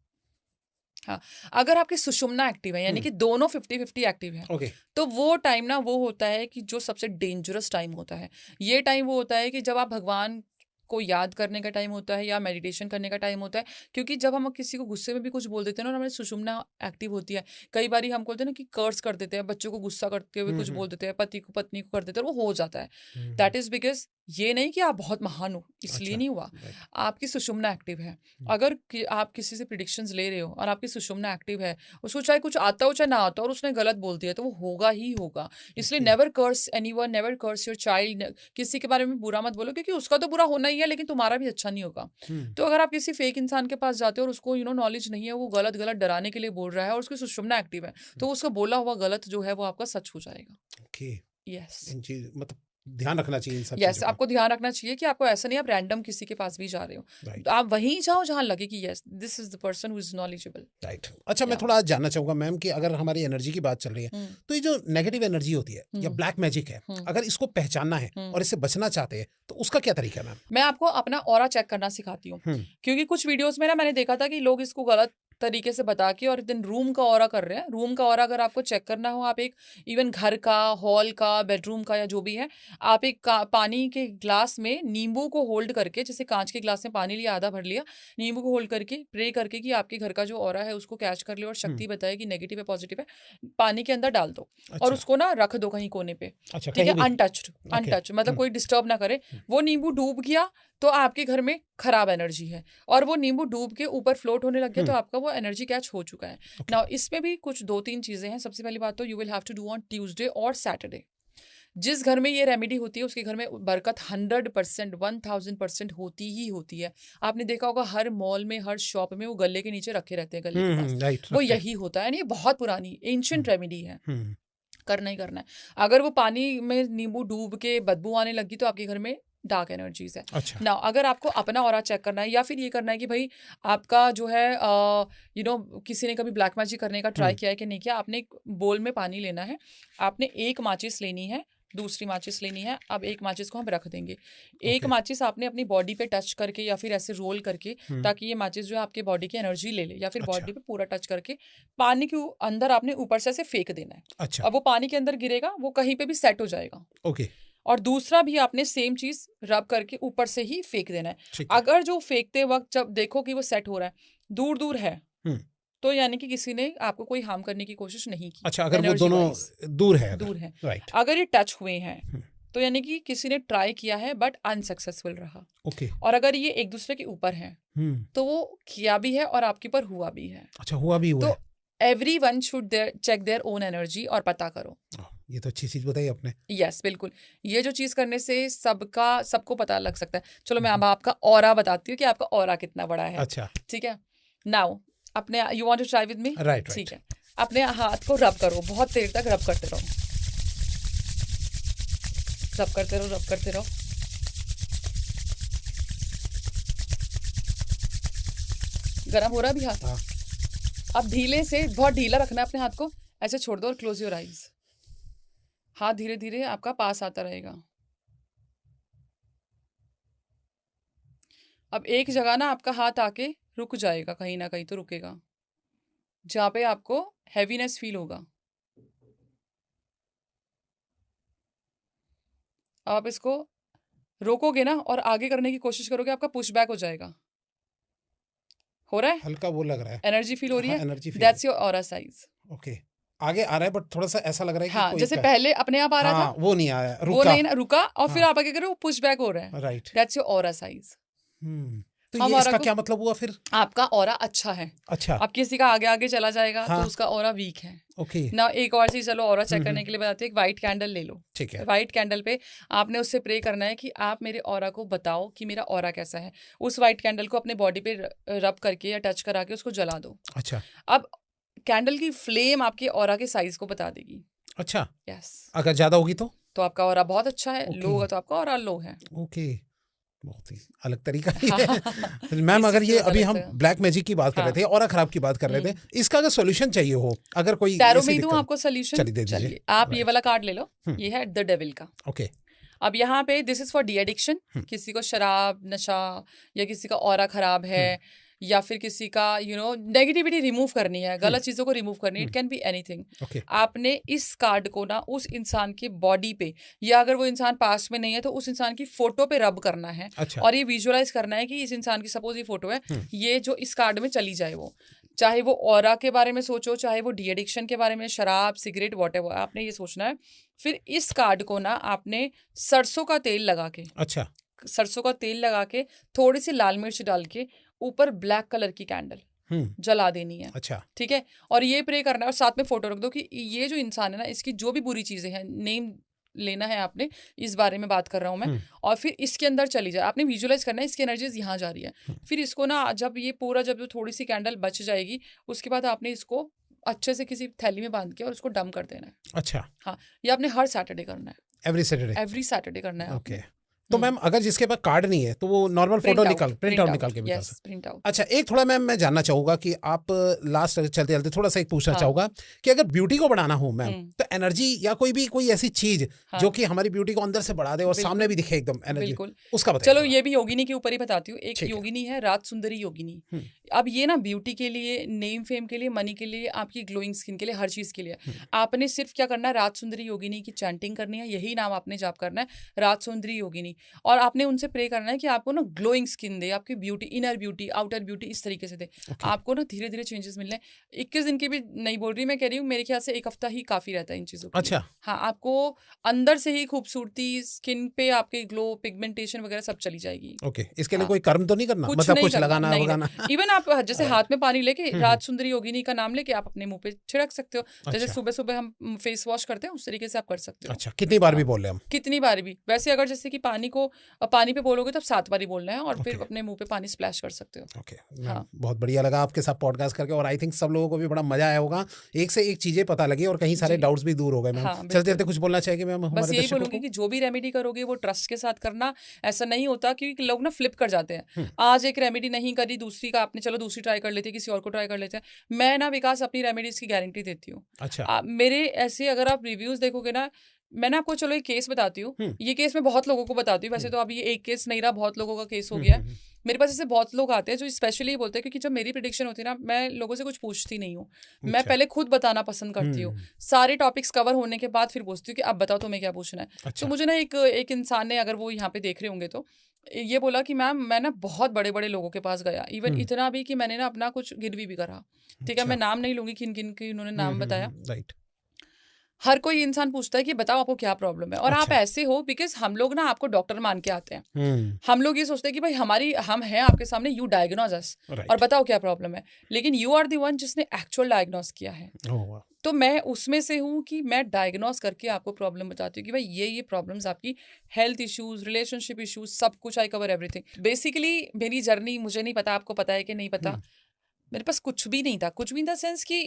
हाँ, अगर आपकी सुषुम्ना एक्टिव है, यानी कि दोनों 50-50 एक्टिव है,
ओके।
तो वो टाइम ना वो होता है कि जो सबसे डेंजरस टाइम होता है। ये टाइम वो होता है कि जब आप भगवान को याद करने का टाइम होता है या मेडिटेशन करने का टाइम होता है, क्योंकि जब हम किसी को गुस्से में भी कुछ बोल देते हैं ना, हमारी सुषुम्ना एक्टिव होती है। कई बार हम बोलते हैं ना कि कर्स कर देते हैं, बच्चों को गुस्सा करते हुए कुछ बोल देते हैं, पति को पत्नी को कर देते हैं, और वो हो जाता है। दैट इज बिकॉज ये नहीं कि आप बहुत महान हो, इसलिए
अच्छा,
नहीं हुआ,
राइट।
आपकी सुषुम्ना एक्टिव है। अगर आप किसी से प्रिडिक्शंस ले रहे हो और आपकी सुषुम्ना एक्टिव है, उसको चाहे कुछ आता हो चाहे ना आता हो, और उसने गलत बोल दिया, तो वो होगा ही होगा। इसलिए
Okay.
Never curse anyone, never curse your child. किसी के बारे में बुरा मत बोलो, क्योंकि उसका तो बुरा होना ही है, लेकिन तुम्हारा भी अच्छा नहीं होगा। तो अगर आप किसी फेक इंसान के पास जाते हो और उसको नॉलेज नहीं है, वो गलत गलत डराने के लिए बोल रहा है और उसकी सुषुम्ना एक्टिव है, तो उसका बोला हुआ गलत जो है वो आपका सच हो जाएगा।
ओके।
यस,
इन चीज मतलब ध्यान रखना चाहिए इन सब
यस,
चीजों का।
आपको ध्यान रखना चाहिए कि आपको ऐसा नहीं आप रैंडम किसी के पास भी जा रहे हो,
राइट,
तो आप वहीं जाओ जहां लगे कि yes this is the person who is knowledgeable.
Right. अच्छा, मैं
या
थोड़ा आज जानना चाहूंगा मैम कि अगर हमारी एनर्जी की बात चल रही है, तो ये जो नेगेटिव एनर्जी होती है या ब्लैक मैजिक है, अगर इसको पहचानना है और इससे बचना चाहते हैं, तो उसका क्या तरीका है मैम?
मैं आपको अपना ऑरा चेक करना सिखाती हूँ, क्योंकि कुछ वीडियोस में ना मैंने देखा था कि लोग इसको गलत तरीके से बता के और दिन रूम का ऑरा कर रहे हैं। रूम का ऑरा अगर आपको चेक करना हो, आप एक इवन घर का, हॉल का, बेडरूम का या जो भी है, आप एक पानी के ग्लास में नींबू को होल्ड करके, जैसे कांच के ग्लास में पानी लिया, आधा भर लिया, नींबू को होल्ड करके प्रे करके कि आपके घर का जो ऑरा है उसको कैच कर ले और शक्ति बताए कि नेगेटिव है पॉजिटिव है, पानी के अंदर डाल दो और उसको ना रख दो कहीं कोने पे।
अच्छा,
ठीक है,
कहीं भी?
अनटच्ड, अनटच्ड मतलब कोई डिस्टर्ब ना करे। वो नींबू डूब गया तो आपके घर में खराब एनर्जी है, और वो नींबू डूब के ऊपर फ्लोट होने लग गया तो आपका वो एनर्जी कैच हो चुका है। नाउ इसमें भी कुछ 2-3 चीजें हैं। सबसे पहली बात तो you will have to do on Tuesday और सैटरडे। जिस घर में ये रेमेडी होती है उसके घर में बरकत 100%, 1000% होती ही होती है। आपने देखा होगा हर मॉल में, हर शॉप में वो गले के नीचे रखे रहते हैं, गले के पास,
राइट,
वो यही होता है। ये बहुत पुरानी एंशिएंट रेमेडी है, करना ही करना है। अगर वो पानी में नींबू डूब के बदबू आने लगी तो आपके घर में डार्क एनर्जीज है।
अच्छा।
ना अगर आपको अपना ऑरा चेक करना है या फिर ये करना है कि भाई आपका जो है किसी ने कभी ब्लैक मैजिक करने का ट्राई किया है कि नहीं किया, आपने एक बोल में पानी लेना है, आपने एक माचिस लेनी है, दूसरी माचिस लेनी है। अब एक माचिस को हम रख देंगे, एक माचिस आपने अपनी बॉडी पे टच करके या फिर ऐसे रोल करके, ताकि ये माचिस जो है आपके बॉडी की एनर्जी ले ले, या फिर बॉडी पे पूरा टच करके पानी के अंदर आपने ऊपर से ऐसे फेंक देना है।
अच्छा।
अब वो पानी के अंदर गिरेगा, वो कहीं पे भी सेट हो जाएगा।
ओके।
और दूसरा भी आपने सेम चीज रब करके ऊपर से ही फेंक देना है। अगर जो फेंकते वक्त जब देखो कि वो सेट हो रहा है, दूर दूर है, तो यानी कि किसी ने आपको कोई हार्म करने की कोशिश नहीं की।
अच्छा, अगर वो दोनों दूर है,
दूर है,
राइट।
अगर ये टच हुए हैं तो यानी कि किसी ने ट्राई किया है बट अनसक्सेसफुल रहा।
ओके।
और अगर ये एक दूसरे के ऊपर है तो वो किया भी है और आपके ऊपर हुआ भी है।
अच्छा, हुआ भी हुआ
तो everyone should check their own energy और पता करो।
ये तो अच्छी चीज बताई आपने।
यस, बिल्कुल। ये जो चीज करने से सबको पता लग सकता है। चलो मैं अब आपका ऑरा बताती हूँ कि आपका ऑरा कितना बड़ा है।
अच्छा,
ठीक है। नाउ अपने, you want to try with me?
Right,
ठीक है, अपने हाथ को रब करो, बहुत देर तक रब करते रहो, रब करते रहो, रब करते रहो। गरम हो रहा है अभी हाथ? अब ढीले से, बहुत ढीला रखना है अपने हाथ को, ऐसे छोड़ दो और क्लोज योर आईज। हाथ धीरे धीरे आपका पास आता रहेगा। अब एक जगह ना आपका हाथ आके रुक जाएगा, कहीं ना कहीं तो रुकेगा, जहां पे आपको हैवीनेस फील होगा। आप इसको रोकोगे ना और आगे करने की कोशिश करोगे, आपका पुश बैक हो जाएगा। हो रहा है?
हल्का वो लग रहा है,
एनर्जी फील हो रही है?
Energy feel.
That's your aura size.
Okay, आगे आ रहा है बट थोड़ा सा ऐसा लग रहा है कि
हाँ, जैसे पहले अपने आप आ रहा था,
वो नहीं आया, रुका।
वो नहीं ना, रुका, और फिर आप आगे करो, पुश बैक हो रहा है।
Right,
that's your aura size.
तो ये इसका क्या मतलब हुआ फिर?
आपका ऑरा अच्छा है।
अच्छा।
अब किसी का आगे आगे चला जाएगा तो उसका ऑरा वीक है।
ओके।
ना एक और चीज, चलो ऑरा चेक करने के लिए बताती हूँ। एक व्हाइट कैंडल ले लो।
ठीक है।
व्हाइट कैंडल पे आपने उससे प्रे करना है कि आप मेरे ऑरा को बताओ कि मेरा ऑरा कैसा है। उस व्हाइट कैंडल को अपने बॉडी पे रब करके या टच करा के उसको जला दो।
अच्छा।
अब कैंडल की फ्लेम आपके ऑरा के साइज को बता देगी।
अच्छा।
यस।
अगर ज्यादा होगी तो
आपका ऑरा बहुत अच्छा है, लो होगा तो आपका ऑरा लो है।
ओके। बहुत ही अलग तरीका है मैम। अगर ये अभी हम ब्लैक मैजिक की बात कर रहे थे, ऑरा खराब की बात कर रहे थे, इसका अगर सॉल्यूशन चाहिए हो, अगर कोई
टैरो में दूं आपको सॉल्यूशन,
चलिए दे दीजिए।
आप ये वाला कार्ड ले लो, ये है द डेविल का।
ओके,
अब यहाँ पे this is for de addiction, किसी को शराब नशा या किसी का ऑरा खराब है या फिर किसी का नेगेटिविटी रिमूव करनी है, गलत चीजों को रिमूव करनी है, इट कैन बी एनीथिंग। आपने इस कार्ड को ना उस इंसान के बॉडी पे, या अगर वो इंसान पास में नहीं है तो उस इंसान की फोटो पे रब करना है। और ये विजुअलाइज करना है कि इस इंसान की सपोज ये फोटो है, ये जो इस कार्ड में चली जाए, वो चाहे वो ऑरा के बारे में सोचो, चाहे वो डी एडिक्शन के बारे में, शराब सिगरेट व्हाटएवर, आपने ये सोचना है। फिर इस कार्ड को ना आपने सरसों का तेल लगा के, सरसों का तेल लगा के थोड़ी सी लाल मिर्च डाल के ऊपर ब्लैक कलर की कैंडल जला देनी है। ठीक है, और ये प्रे करना है और साथ में फोटो रख दो कि ये जो इंसान है ना, इसकी जो भी बुरी चीजें हैं, नेम लेना है आपने, इस बारे में बात कर रहा हूँ मैं, और फिर इसके अंदर चली जाए। आपने विजुअलाइज करना है इसकी एनर्जीज यहाँ जा रही है। फिर इसको ना जब ये पूरा, जब थोड़ी सी कैंडल बच जाएगी, उसके बाद आपने इसको अच्छे से किसी थैली में बांध के और उसको डंप कर देना है। हाँ, ये आपने हर सैटरडे करना है, एवरी सैटरडे करना है। ओके,
तो मैम अगर जिसके पास कार्ड नहीं है तो वो नॉर्मल फोटो प्रिंट आउट निकाल के भी कर सकते हैं। अच्छा, एक थोड़ा मैम मैं जानना चाहूंगा कि आप लास्ट चलते चलते थोड़ा सा एक पूछना चाहूंगा कि अगर ब्यूटी को बढ़ाना हो मैम, तो एनर्जी या कोई ऐसी चीज जो कि हमारी ब्यूटी को अंदर से बढ़ा दे और सामने भी दिखे एकदम एनर्जी, उसका बताइए।
चलो ये भी योगिनी के ऊपर ही बताती हूँ। एक योगिनी है रात सुंदरी योगिनी। अब ये ना ब्यूटी के लिए, नेम फेम के लिए, मनी के लिए, आपकी ग्लोइंग स्किन के लिए, हर चीज के लिए आपने सिर्फ क्या करना है, रात सुंदरी योगिनी की चैंटिंग करनी है, यही नाम आपने जाप करना है, रात सुंदरी योगिनी। और आपने उनसे प्रे करना है कि आपको ना ग्लोइंग स्किन दे, आपकी beauty, inner beauty, outer beauty इस तरीके से दे। आपको ना धीरे धीरे चेंजेस मिलने। 21 दिन की भी नहीं बोल रही मैं, कह रही हूँ मेरे ख्याल से 1 हफ्ता ही काफी रहता है इन चीजों। अच्छा, हाँ, आपको अंदर से ही खूबसूरती, स्किन पे आपके ग्लो, पिगमेंटेशन वगैरह सब चली जाएगी।
ओके, इसके लिए कोई कर्म तो नहीं करना, मतलब कुछ लगाना वगाना?
इवन आप जैसे हाथ में पानी लेके रात सुंदरी योगिनी का नाम लेके आप अपने मुंह पे छिड़क सकते हो। जैसे सुबह सुबह हम फेस वॉश करते हैं, उस तरीके से आप कर सकते हो।
अच्छा, कितनी बार भी बोल रहे हैं हम?
कितनी बार भी। वैसे अगर जैसे कि पानी पे बोलोगे तब 7 बार ही बोलना है, और फिर अपने मुंह पे पानी स्प्लैश कर सकते हो।
ओके, बहुत बढ़िया लगा आपके साथ पॉडकास्ट करके, और आई थिंक सब लोगों को भी बड़ा मजा आया होगा, एक से एक चीजें पता लगी और कहीं सारे डाउट्स भी दूर हो गए। मैम चलते चलते कुछ बोलना चाहेंगे मैम?
बस यही बोलूंगी कि जो भी रेमेडी करोगे वो ट्रस्ट के साथ करना। ऐसा नहीं होता, क्योंकि लोग ना फ्लिप कर जाते हैं, आज एक रेमेडी नहीं करी, दूसरी का आपने चलो दूसरी ट्राई कर लेते हैं, किसी और को ट्राई कर लेते हैं। मैं ना विकास अपनी रेमेडीज की गारंटी देती हूँ। अच्छा, मेरे ऐसे अगर आप रिव्यूज देखोगे ना, मैंने आपको चलो एक केस बताती हूँ, ये केस मैं बहुत लोगों को बताती हूँ। वैसे तो अभी ये एक केस नहीं रहा, बहुत लोगों का केस हो गया है। मेरे पास ऐसे बहुत लोग आते हैं जो स्पेशली बोलते हैं, क्योंकि जब मेरी प्रेडिक्शन होती है ना, मैं लोगों से कुछ पूछती नहीं हूँ, मैं पहले खुद बताना पसंद करती हूँ। सारे टॉपिक्स कवर होने के बाद फिर पूछती हूँ कि अब बताओ तुम्हें क्या पूछना है। तो मुझे ना एक इंसान ने, अगर वो यहाँ पे देख रहे होंगे तो, ये बोला कि मैम मैं ना बहुत बड़े बड़े लोगों के पास गया, इवन इतना भी कि मैंने ना अपना कुछ गिरवी भी करा। ठीक है, मैं नाम नहीं लूंगी किन किन की उन्होंने नाम बताया। राइट, हर कोई इंसान पूछता है कि बताओ आपको क्या प्रॉब्लम है, और आप ऐसे हो बिकॉज हम लोग ना आपको डॉक्टर मान के आते हैं। हम लोग ये सोचते हैं कि भाई हम हैं आपके सामने, यू डायग्नोज अस और बताओ क्या प्रॉब्लम है, लेकिन यू आर द वन जिसने एक्चुअल डायग्नोज किया है। तो मैं उसमें से हूँ कि मैं डायग्नोज करके आपको प्रॉब्लम बताती हूँ कि भाई ये प्रॉब्लम्स आपकी, हेल्थ इश्यूज, रिलेशनशिप इश्यूज, सब कुछ, आई कवर एवरीथिंग। बेसिकली मेरी जर्नी, मुझे नहीं पता आपको पता है कि नहीं पता, मेरे पास कुछ भी नहीं था, कुछ भी इन द सेंस कि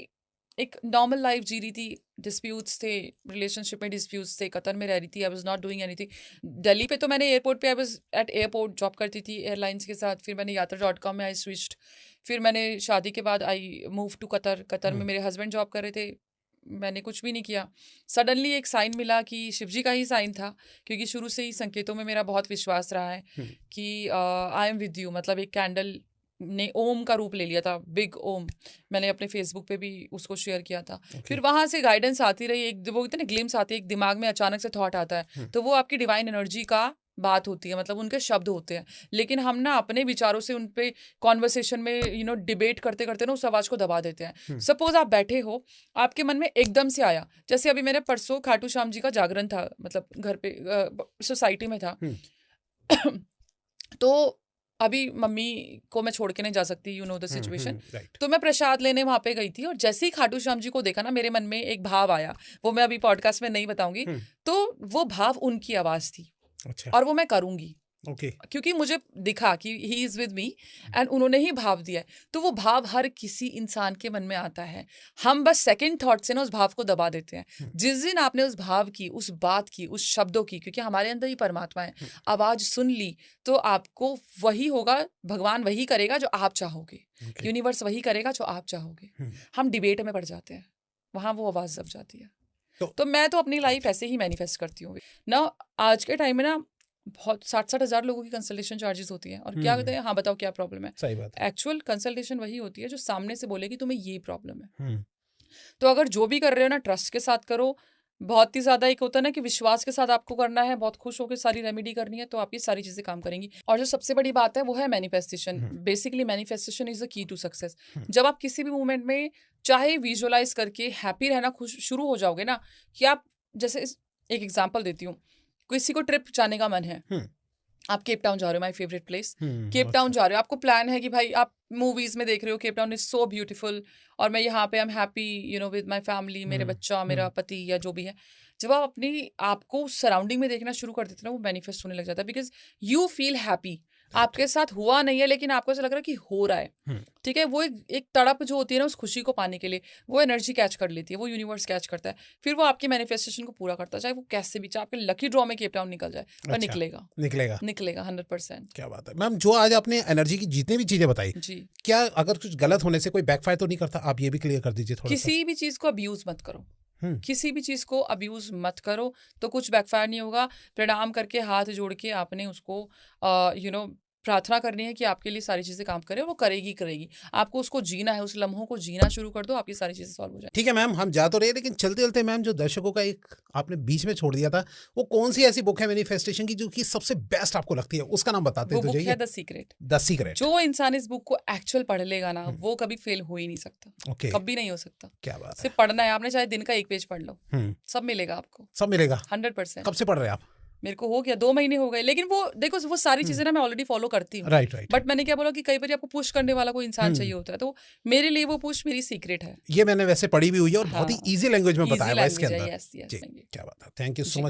एक नॉर्मल लाइफ जी रही थी। डिस्प्यूट्स थे, रिलेशनशिप में डिस्प्यूट्स थे, कतर में रह रही थी, I was not doing anything. Delhi पे तो मैंने एयरपोर्ट पे, I was at airport, job करती थी एयरलाइंस के साथ। फिर मैंने यात्रा.com में आई स्विच्ड। फिर मैंने शादी के बाद आई मूव टू कतर में मेरे हस्बैंड जॉब कर रहे थे, मैंने कुछ भी नहीं किया। सडनली एक साइन मिला कि शिवजी का ही साइन था, क्योंकि शुरू से ही संकेतों में मेरा बहुत विश्वास रहा है कि आई एम विद यू। मतलब एक कैंडल ने ओम का रूप ले लिया था, बिग ओम। मैंने अपने फेसबुक पे भी उसको शेयर किया था। फिर वहां से गाइडेंस आती रही, एक वो इतने ग्लिम्स आती है, एक दिमाग में अचानक से थॉट आता है, तो वो आपकी डिवाइन एनर्जी का बात होती है, मतलब उनके शब्द होते हैं। लेकिन हम ना अपने विचारों से उन पे कॉन्वर्सेशन में डिबेट करते करते ना उस आवाज को दबा देते हैं। सपोज आप बैठे हो, आपके मन में एकदम से आया, जैसे अभी मेरे परसों खाटू श्याम जी का जागरण था, मतलब घर पे सोसाइटी में था। तो अभी मम्मी को मैं छोड़ के नहीं जा सकती, यू नो द सिचुएशन। तो मैं प्रसाद लेने वहां पे गई थी, और जैसे ही खाटू श्याम जी को देखा ना, मेरे मन में एक भाव आया, वो मैं अभी पॉडकास्ट में नहीं बताऊंगी। तो वो भाव उनकी आवाज थी। अच्छा। और वो मैं करूंगी।
ओके
क्योंकि मुझे दिखा कि he is with me and उन्होंने ही भाव दिया है। तो वो भाव हर किसी इंसान के मन में आता है, हम बस सेकंड थॉट से ना उस भाव को दबा देते हैं। जिस दिन आपने उस भाव की, उस बात की, उस शब्दों की, क्योंकि हमारे अंदर ही परमात्मा है, आवाज सुन ली, तो आपको वही होगा, भगवान वही करेगा जो आप चाहोगे, यूनिवर्स वही करेगा जो आप चाहोगे। हम डिबेट में पड़ जाते हैं, वहां वो आवाज दब जाती है। तो मैं तो अपनी लाइफ ऐसे ही मैनिफेस्ट करती हूँ ना। आज के टाइम में ना बहुत 60-60 हज़ार लोगों की कंसल्टेशन चार्जेस होती हैं, और क्या कहते हैं, हाँ बताओ क्या प्रॉब्लम है।
सही बात है।
एक्चुअल कंसल्टेशन वही होती है जो सामने से बोले कि तुम्हें ये प्रॉब्लम है। तो अगर जो भी कर रहे हो ना, ट्रस्ट के साथ करो। बहुत ही ज्यादा एक होता है ना कि विश्वास के साथ आपको करना है, बहुत खुश होकर सारी रेमेडी करनी है, तो आपकी सारी चीजें काम करेंगी। और जो सबसे बड़ी बात है वो है manifestation. Basically manifestation is the key to success. जब आप किसी भी मूवमेंट में चाहे विजुअलाइज करके हैप्पी रहना खुश शुरू हो जाओगे ना, कि आप जैसे एक एग्जांपल देती हूँ, किसी को ट्रिप जाने का मन है, आप केप टाउन जा रहे हो, my favourite place, Cape Town जा रहे हो, आपको प्लान है कि भाई आप मूवीज में देख रहे हो Cape Town is so beautiful, और मैं यहाँ पे आई am happy with my family, मेरे बच्चा, मेरा पति या जो भी है। जब आप अपनी आपको सराउंडिंग में देखना शुरू कर देते ना, वो मैनिफेस्ट होने लग जाता है, बिकॉज यू फील हैप्पी। आपके साथ हुआ नहीं है लेकिन आपको ऐसा लग रहा है कि हो रहा है, ठीक है। वो एक तड़प जो होती है ना उस खुशी को पाने के लिए, वो एनर्जी कैच कर लेती है, वो यूनिवर्स कैच करता है, फिर वो आपकी मैनिफेस्टेशन को पूरा करता है, चाहे वो कैसे भी, चाहे आपके लकी ड्रॉ में केप टाउन निकल जाए, पर निकलेगा 100%।
क्या बात है मैम, जो आज आपने एनर्जी की जितनी भी चीजें बताई
जी,
क्या अगर कुछ गलत होने से कोई बैकफायर तो नहीं करता? आप ये भी क्लियर कर दीजिए थोड़ा सा।
किसी भी चीज को अब्यूज मत करो, किसी भी चीज को अब्यूज मत करो, तो कुछ बैकफायर नहीं होगा। प्रणाम करके हाथ जोड़ के आपने उसको प्रार्थना करनी है कि आपके लिए सारी चीजें काम करें, वो करेगी। आपको उसको जीना है, उस लम्हों को जीना शुरू कर दो, आपकी सारी चीजें सॉल्व हो जाए।
ठीक है मैम, हम जा तो रहे, लेकिन चलते चलते मैम जो दर्शकों का एक आपने बीच में छोड़ दिया था, वो कौन सी ऐसी बुक है मैनिफेस्टेशन की जो कि सबसे बेस्ट आपको लगती है, उसका नाम बताते
वो
तो
बुक
जाइए।
है द सीक्रेट।
The secret.
जो इंसान इस बुक को एक्चुअल पढ़ लेगा ना, वो कभी फेल हो ही नहीं सकता।
ओके,
कभी नहीं हो सकता।
क्या बात है।
सिर्फ पढ़ना है आपने, चाहे दिन का एक पेज पढ़ लो, सब मिलेगा आपको,
सब मिलेगा
100%।
कब से पढ़ रहे हैं आप?
मेरे को हो गया 2 महीने हो गए, लेकिन वो देखो वो सारी चीजें ना मैं ऑलरेडी फॉलो करती हूँ।
राइट।
बट मैंने क्या बोला कि कई बार आपको पुश करने वाला कोई इंसान चाहिए होता है, तो मेरे लिए वो पुश मेरी सीक्रेट है।
ये मैंने वैसे पढ़ी भी हुई है, और बहुत ही इजी लैंग्वेज में बताया हुआ है इसके अंदर।
यस,
क्या बात है, थैंक यू सो मच।